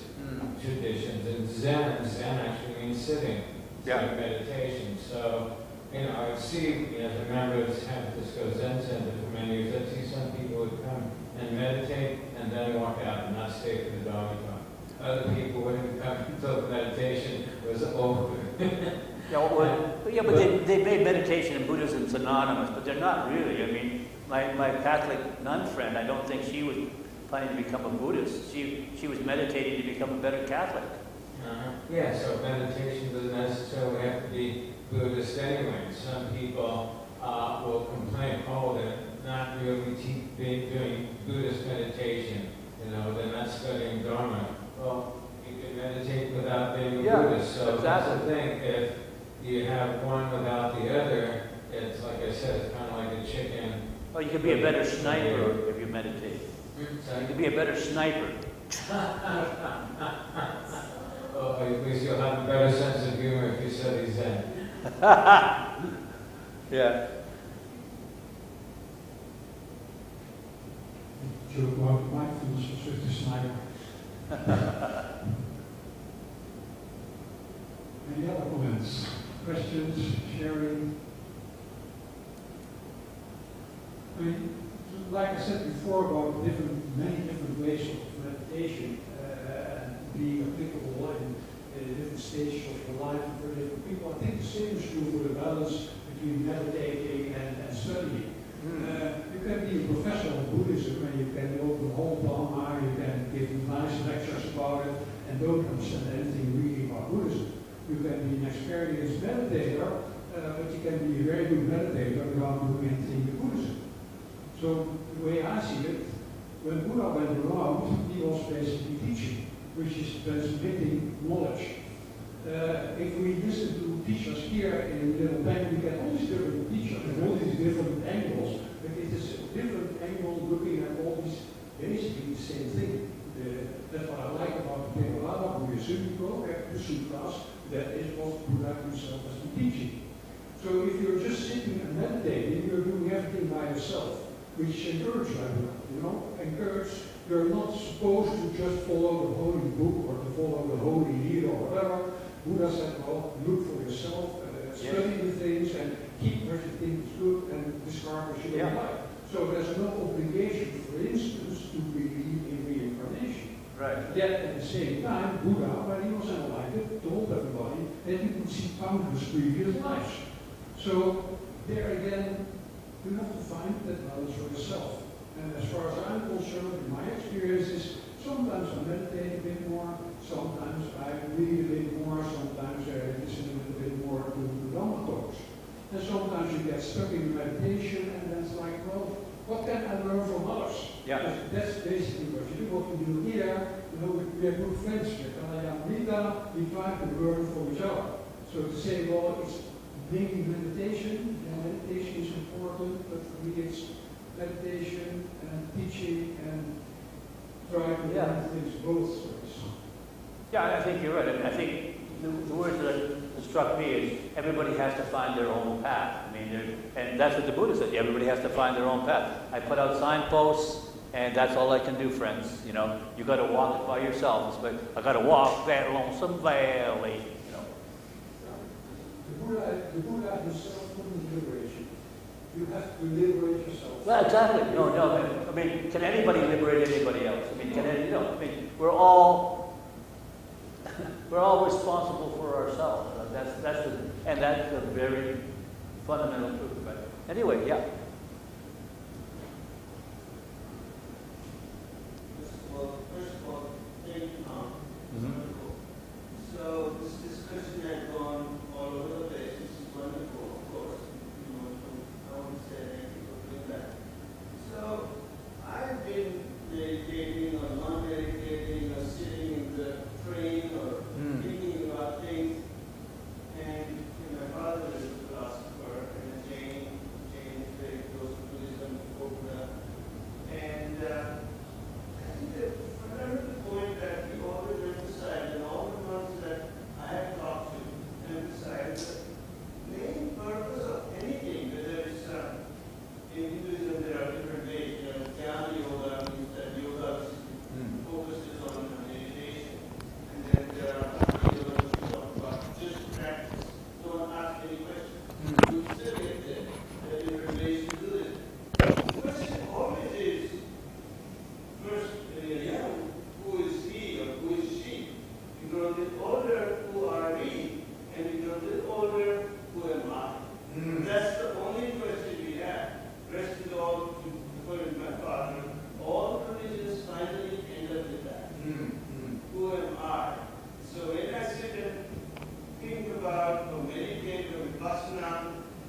traditions. In Zen actually means sitting, like meditation. So, you know, I would see, as a member of the San Francisco Zen Center for many years, I'd see some people would come and meditate and then walk out and not stay for the Dharma talk. Other people wouldn't come until the meditation was over. but they made meditation and Buddhism synonymous, but they're not really. I mean, my Catholic nun friend, I don't think she was planning to become a Buddhist. She was meditating to become a better Catholic. Yeah, so meditation doesn't necessarily have to be Buddhist anyway. Some people will complain, oh, they're not really doing Buddhist meditation. You know, they're not studying Dharma. Well, you can meditate without being a Yeah, Buddhist. So that's the exactly. thing. If you have one without the other, it's like I said, it's kind of like a chicken. Well, you could be a better sniper if you meditate. You could be a better sniper. Oh, at least you'll have a better sense of humor if you study Zen. Yeah. Joke about mindfulness with the sniper. Any other comments, questions, sharing? I mean, like I said before about many different ways of meditation being applicable in different stages of your life for different people. I think the same is true for the balance between meditating and studying. You can be a professor of Buddhism and you can open the whole Dharma, you can give nice lectures about it and don't understand anything really about Buddhism. You can be an experienced meditator, but you can be a very good meditator without doing anything with Buddhism. So the way I see it, when Buddha went around, he was basically teaching, which is transmitting knowledge. If we listen to teachers here in Little Bank, we get all these different teachers and all these different angles, but it is a different angle looking at all these, basically the same thing. That's what I like about the Theravada Buddhism. You go back to the sutras, that is what Buddha himself has been teaching. So if you're just sitting and meditating, you're doing everything by yourself, which encourages everyone, you know, you're not supposed to just follow the holy book or to follow the holy leader or whatever. Buddha said, well, look for yourself, study the things and keep everything good and discard what you don't like. So there's no obligation, for instance, to believe in reincarnation. Right. Yet at the same time, Buddha, when he was enlightened, told everybody that he could see countless previous lives. So there again, you have to find that balance for yourself. And as far as I'm concerned, in my experiences, sometimes I meditate a bit more, sometimes I read a bit more, sometimes I listen a little bit more to the Dhamma talks. And sometimes you get stuck in meditation and then it's like, well, what can I learn from others? Yeah. That's basically what you do. What we do here, you know, we are good friends with Rita, we try to learn from each other. So to say, well, it's mainly meditation, and meditation is important, but for me it's meditation and teaching and trying to learn things both ways. Yeah, I think you're right. I mean, I think the word that struck me is everybody has to find their own path. I mean, and that's what the Buddha said. Everybody has to find their own path. I put out signposts, and that's all I can do, friends. You know, you got to walk it by yourselves. But I got to walk that lonesome valley. You know. The Buddha himself couldn't liberate you. You have to liberate yourself. Well, exactly. No. I mean, can anybody liberate anybody else? I mean, I mean, we're all responsible for ourselves. That's a very fundamental truth. Right? Anyway, yeah. Well, first of all, thank you, Tom. So this discussion has gone all over the place, which is wonderful, of course. You know, I want to say thank you for doing that. So I've been meditating or not meditating or sitting in the train or thinking about things. And my father is a philosopher and a Jain is very about or meditate or vipassana,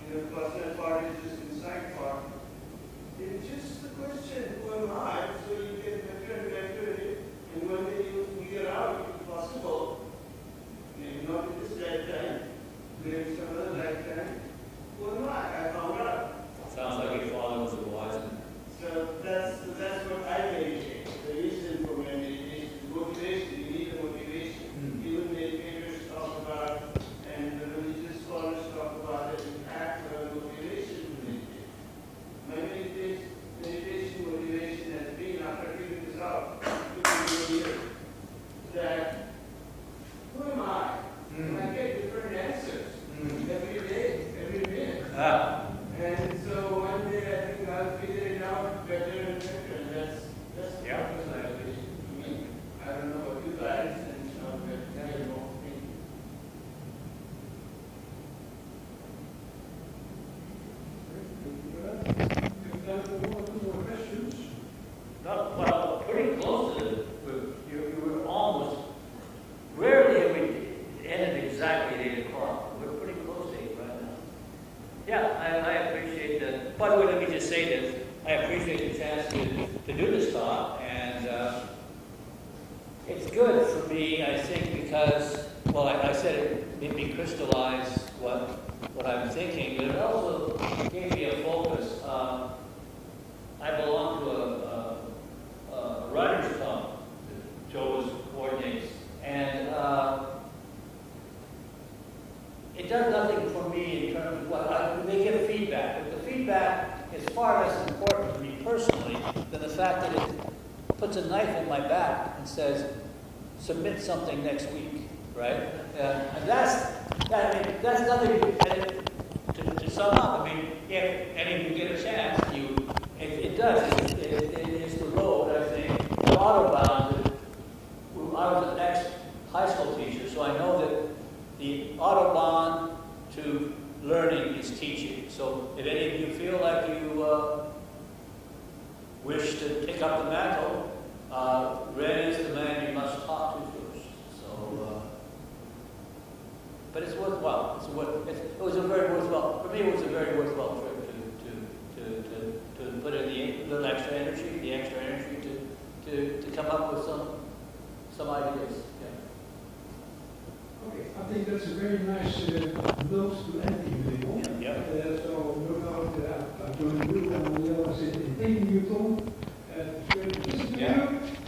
vipassana part is just inside part. It's just the question, who am I? So you get better and better at it. And one day you figure out it's possible, maybe not in this lifetime, maybe some other lifetime. Who am I? I found out. Sounds like your father was a wise man. So that's what I meditate. The reason for my meditation is motivation. You need a motivation. Even meditators talk about, and the religious scholars talk about it, in fact, motivation to meditate. My meditation motivation has been, after figuring this out, 50 years, that who am I? I get different answers every day, every minute. And so one day I think I'll figure it out better and better, and that's the purpose of meditation to me. I don't know what you guys, and that's the whole thing. If there are no more questions, Not, well, pretty close to it. You were almost, rarely have we ended exactly at 8 o'clock. We're pretty close to 8 right now. Yeah, I appreciate that. By the way, let me just say this. I appreciate the chance to do this talk, and it's good for me, I think, because, well, I said it made me crystallize what I'm thinking, but it also gave me a focus. I belong to a writers' club that Joe coordinates, and it does nothing for me in terms of what they give feedback, but the feedback is far less important to me personally than the fact that it puts a knife in my back and says, submit something next week, right? And that's nothing to sum up. I mean, if any of you get a chance, it does. It is the road, I think, the Autobahn. I was an ex-high school teacher, so I know that the Autobahn to learning is teaching. So if any of you feel like you wish to pick up the mantle, Ren is the man you must talk to first. So, but it's worthwhile. It was a very worthwhile, for me it was a very worthwhile trip to put in the little extra energy, to come up with some ideas. Yeah. okay, I think that's a very nice note to end on. Yeah. So no doubt I'm going to do and we'll sit in thanking you, Tom. It's great to listen to you.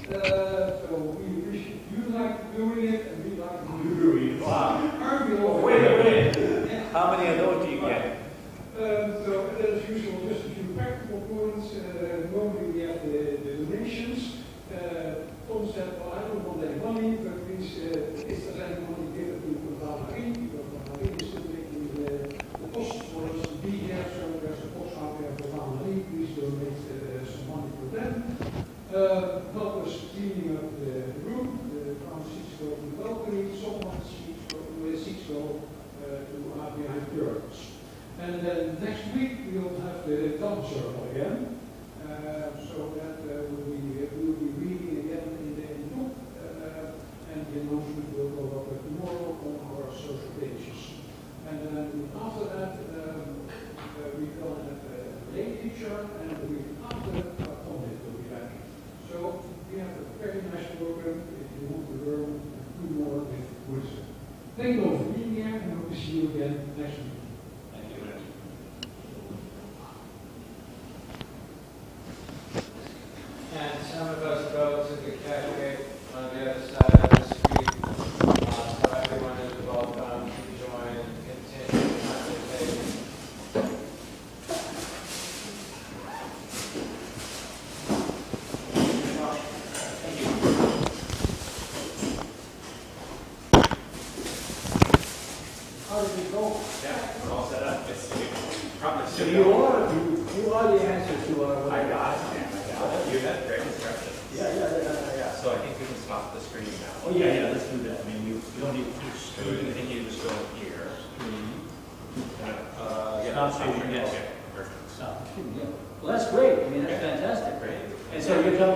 So we wish you like doing it and we like doing it. Wow. Aren't we all? Wait. How many of those do you get? So as usual, just a few practical points. Normally we have the donations. Tom said, well, I don't want any money, but please, if there's any money, give it to Marie, because Marie is still making the costs for us to be here, so there's a cost out there for Marie. Please donate some money for them. Help us cleaning up the room, the ground seats go to the balcony, someone seats go to behind curtains. And then next week we'll have the dance circle again. So that we will be reading again in the book, and the announcement will go up tomorrow on our social pages. And then after that, we will have a late teacher, and the week after, Tom will be back. So we have a very nice program if you want to learn and do more with wisdom. Thank you all for being here, and hope to see you again next week. And some of us go to the cafe on the other side of the street. So everyone is welcome to join and continue the conversation. How did it go? Yeah, we're all set up. Probably So should you go. are the answer to our. I got it, man. I got it. You had great instructions. Yeah. So I think we can stop the screen now. Oh, yeah, let's do that. I mean, you don't need to So we continue to go here. Stop screen, yes. Okay, perfect. Well, that's great. I mean, that's fantastic. Great. And so you come.